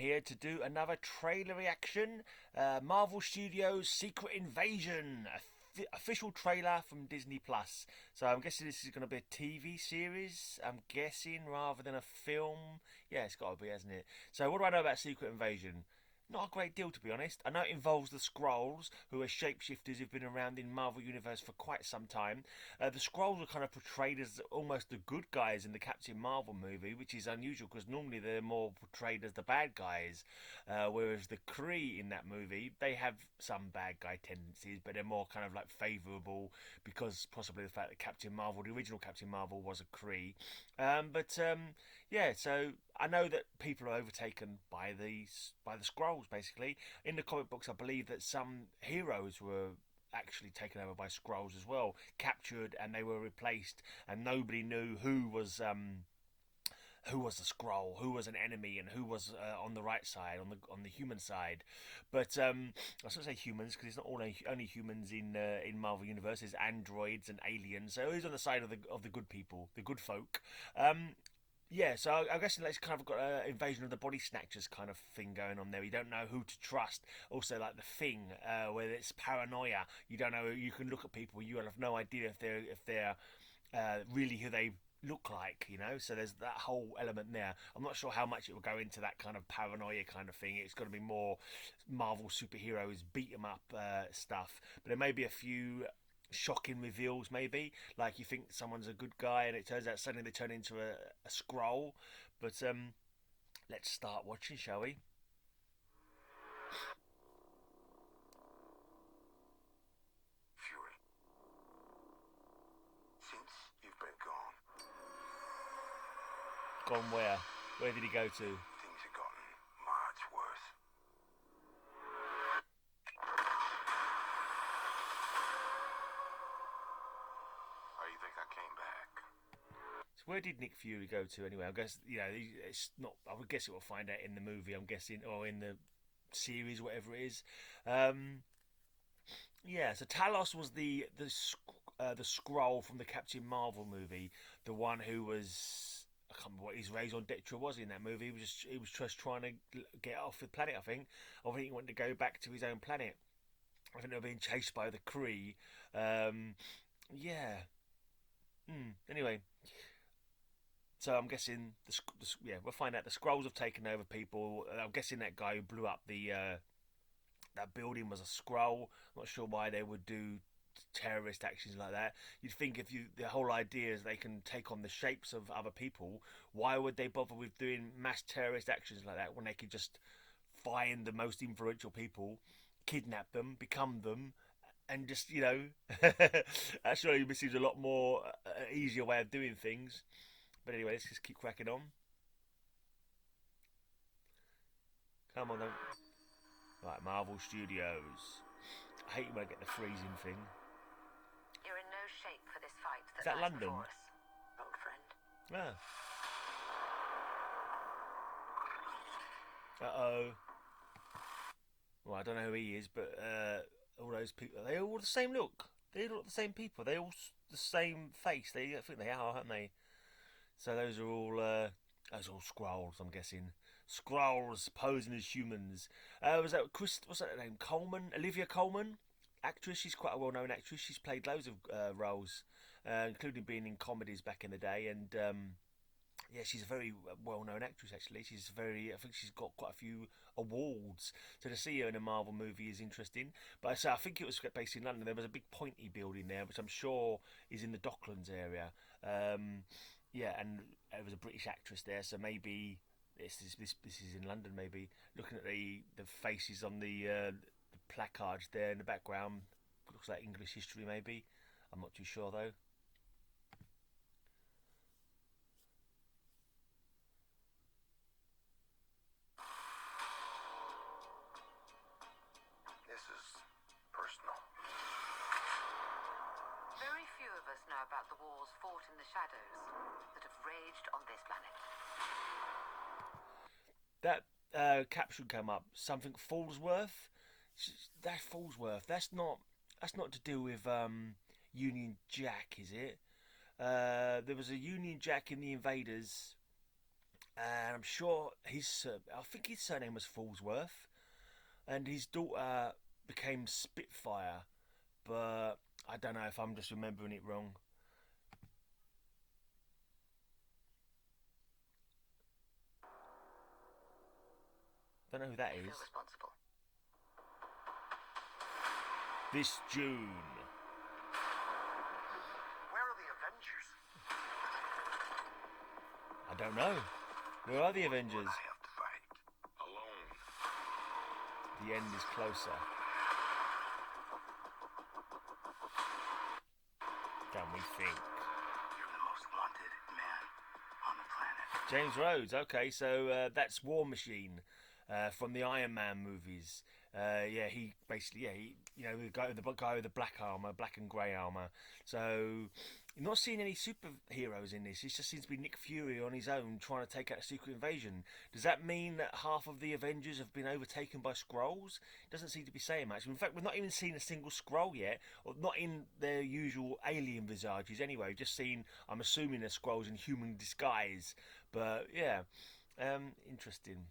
here to do another trailer reaction. Marvel Studios' Secret Invasion, official trailer from Disney Plus. So I'm guessing this is going to be a TV series. I'm guessing rather than a film. Yeah, it's got to be, hasn't it? So what do I know about Secret Invasion? Not a great deal, to be honest. I know it involves the Skrulls, who are shapeshifters who've been around in Marvel Universe for quite some time. The Skrulls are kind of portrayed as almost the good guys in the Captain Marvel movie, which is unusual because normally they're more portrayed as the bad guys. Whereas the Kree in that movie, they have some bad guy tendencies, but they're more kind of like favourable because possibly the fact that Captain Marvel, the original Captain Marvel, was a Kree. Yeah, so I know that people are overtaken by the Skrulls. Basically, in the comic books, I believe that some heroes were actually taken over by Skrulls as well, captured, and they were replaced, and nobody knew who was the Skrull, who was an enemy, and who was on the right side, on the human side. But I shouldn't say humans because it's not only humans in Marvel Universe. There's androids and aliens. So who's on the side of the good people, the good folk? Yeah, so I guess it's kind of got an invasion of the body snatchers kind of thing going on there. You don't know who to trust. Also, like the Thing, where it's paranoia. You don't know. You can look at people. You have no idea if they're really who they look like. So there's that whole element there. I'm not sure how much it will go into that kind of paranoia kind of thing. It's got to be more Marvel superheroes beat 'em up stuff. But there may be a few shocking reveals, maybe like you think someone's a good guy and it turns out suddenly they turn into a Skrull. But let's start watching, shall we? Fury, since you've been gone, Gone where did he go to? things have gotten much worse. Oh, you think I came back? So where did Nick Fury go to anyway? I guess it's not. I would guess it will find out in the movie. I'm guessing, or in the series, whatever it is. Yeah. So Talos was the Skrull from the Captain Marvel movie, the one who was. I can't remember what his raison d'etre was in that movie. He was just trying to get off the planet. I think he wanted to go back to his own planet. I think they were being chased by the Kree. Yeah. Anyway, so I'm guessing yeah, we'll find out the Skrulls have taken over people. I'm guessing that guy who blew up the that building was a Skrull. I'm not sure why they would do terrorist actions like that. You'd think if the whole idea is they can take on the shapes of other people, why would they bother with doing mass terrorist actions like that when they could just find the most influential people, kidnap them, become them, and just that surely seems a lot more easier way of doing things. But anyway, let's just keep cracking on. Come on, then. Right, Marvel Studios. I hate when I get the freezing thing. You're in no shape for this fight Is that that lies London? before us, old friend. Ah. Uh-oh. Well, I don't know who he is, but all those people, they all the same look. They look the same people. They all the same face. I think they are, aren't they? So those are all Skrulls, I'm guessing. Skrulls posing as humans. Was that Chris? What's that name? Coleman, Olivia Coleman, actress. She's quite a well-known actress. She's played loads of roles, including being in comedies back in the day. And yeah, she's a very well-known actress. Actually, I think she's got quite a few awards. So to see her in a Marvel movie is interesting. But I think it was based in London. There was a big pointy building there, which I'm sure is in the Docklands area. Yeah, and it was a British actress there, so maybe this is in London. Maybe looking at the faces on the placards there in the background, looks like English history. Maybe I'm not too sure though. This is personal. Very few of us know about the wars fought in the shadows that have raged on this planet. That caption came up. Something Fallsworth. That Fallsworth. That's not to do with Union Jack, is it? There was a Union Jack in the Invaders and I'm sure I think his surname was Fallsworth, and his daughter became Spitfire, but I don't know if I'm just remembering it wrong. Don't know who that You is. feel responsible. This June. Where are the Avengers? I don't know. Where are the Avengers? I have to fight. Alone. The end is closer. Than we think. You're the most wanted man on the planet. James Rhodes. Okay, so that's War Machine from the Iron Man movies. Yeah, he basically, the guy with the black armor, black and grey armor. So you're not seeing any superheroes in this. It just seems to be Nick Fury on his own trying to take out a secret invasion. Does that mean that half of the Avengers have been overtaken by Skrulls? Doesn't seem to be saying much. In fact, we've not even seen a single Skrull yet, or not in their usual alien visages anyway. We've just seen, I'm assuming, the Skrulls in human disguise. But yeah, interesting.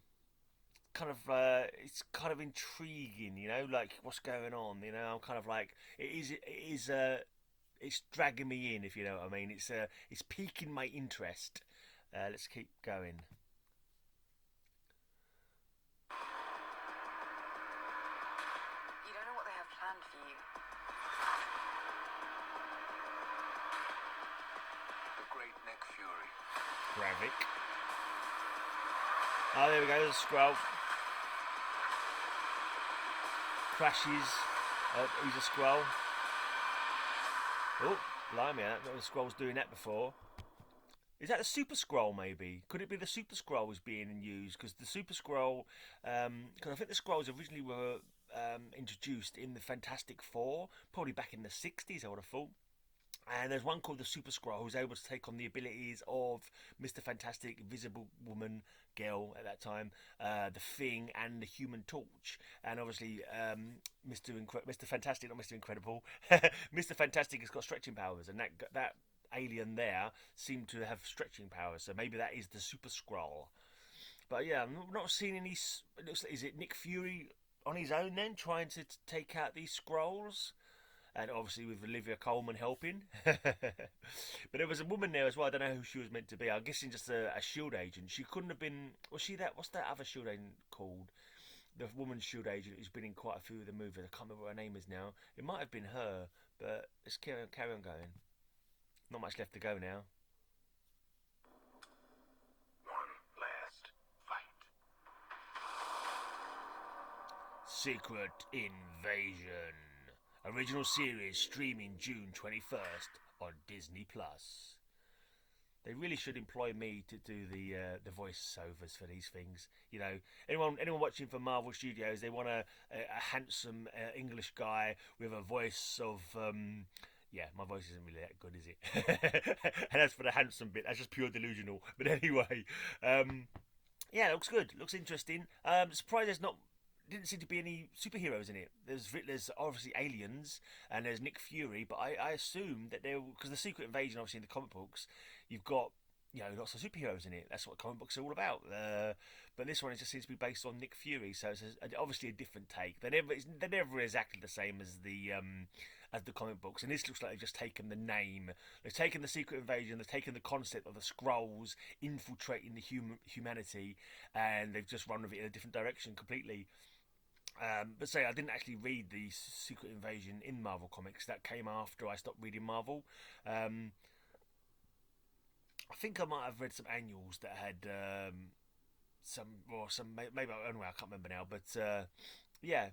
It's kind of intriguing, like what's going on. I'm kind of like it's dragging me in, if you know what I mean. It's piquing my interest. Let's keep going. You don't know what they have planned for you. The great Nick Fury. Gravik. Oh, there we go. There's a scroll. Crashes. Oh, he's a scroll. Oh, blimey, I don't know the scroll's doing that before. Is that the Super Scroll, maybe? Could it be the Super Scroll was being used? Because the Super Scroll, because I think the Scrolls originally were introduced in the Fantastic Four, probably back in the 60s, I would have thought. And there's one called the Super Skrull who's able to take on the abilities of Mr. Fantastic, Invisible Woman, Girl at that time, the Thing, and the Human Torch. And obviously, Mr. Fantastic, not Mr. Incredible, Mr. Fantastic has got stretching powers, and that alien there seemed to have stretching powers. So maybe that is the Super Skrull. But yeah, I'm not seeing any. It looks like, is it Nick Fury on his own then, trying to take out these Skrulls? And obviously with Olivia Colman helping. But there was a woman there as well. I don't know who she was meant to be. I'm guessing just a shield agent. She couldn't have been. Was she that? What's that other shield agent called? The woman shield agent who's been in quite a few of the movies. I can't remember what her name is now. It might have been her, but let's carry on going. Not much left to go now. One last fight. Secret Invasion. Original series streaming June 21st on Disney Plus. They really should employ me to do the voiceovers for these things. Anyone watching from Marvel Studios, they want a handsome English guy with a voice of yeah, my voice isn't really that good, is it? And as for the handsome bit, that's just pure delusional. But anyway, yeah, it looks good. Looks interesting. Surprised there's not didn't seem to be any superheroes in it. There's obviously aliens and there's Nick Fury, but I assume that because the Secret Invasion, obviously in the comic books, you've got lots of superheroes in it. That's what comic books are all about. But this one, it just seems to be based on Nick Fury, so it's obviously a different take. They're never exactly the same as the comic books, and this looks like they've just taken the name, they've taken the Secret Invasion, they've taken the concept of the Skrulls infiltrating the humanity, and they've just run with it in a different direction completely. But say I didn't actually read the Secret Invasion in Marvel Comics. That came after I stopped reading Marvel. I think I might have read some annuals that had maybe I don't know, I can't remember now. But yeah,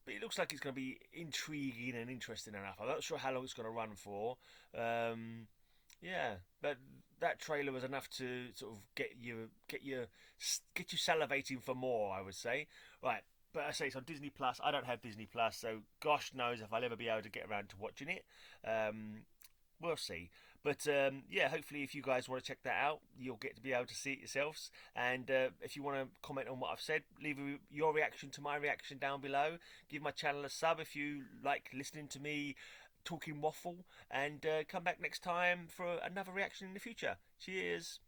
it looks like it's going to be intriguing and interesting enough. I'm not sure how long it's going to run for. Yeah, but that trailer was enough to sort of get you salivating for more, I would say. Right. But I say it's on Disney Plus. I don't have Disney Plus, so gosh knows if I'll ever be able to get around to watching it. We'll see. But yeah, hopefully if you guys want to check that out, you'll get to be able to see it yourselves. And if you want to comment on what I've said, leave your reaction to my reaction down below. Give my channel a sub if you like listening to me talking waffle. And come back next time for another reaction in the future. Cheers.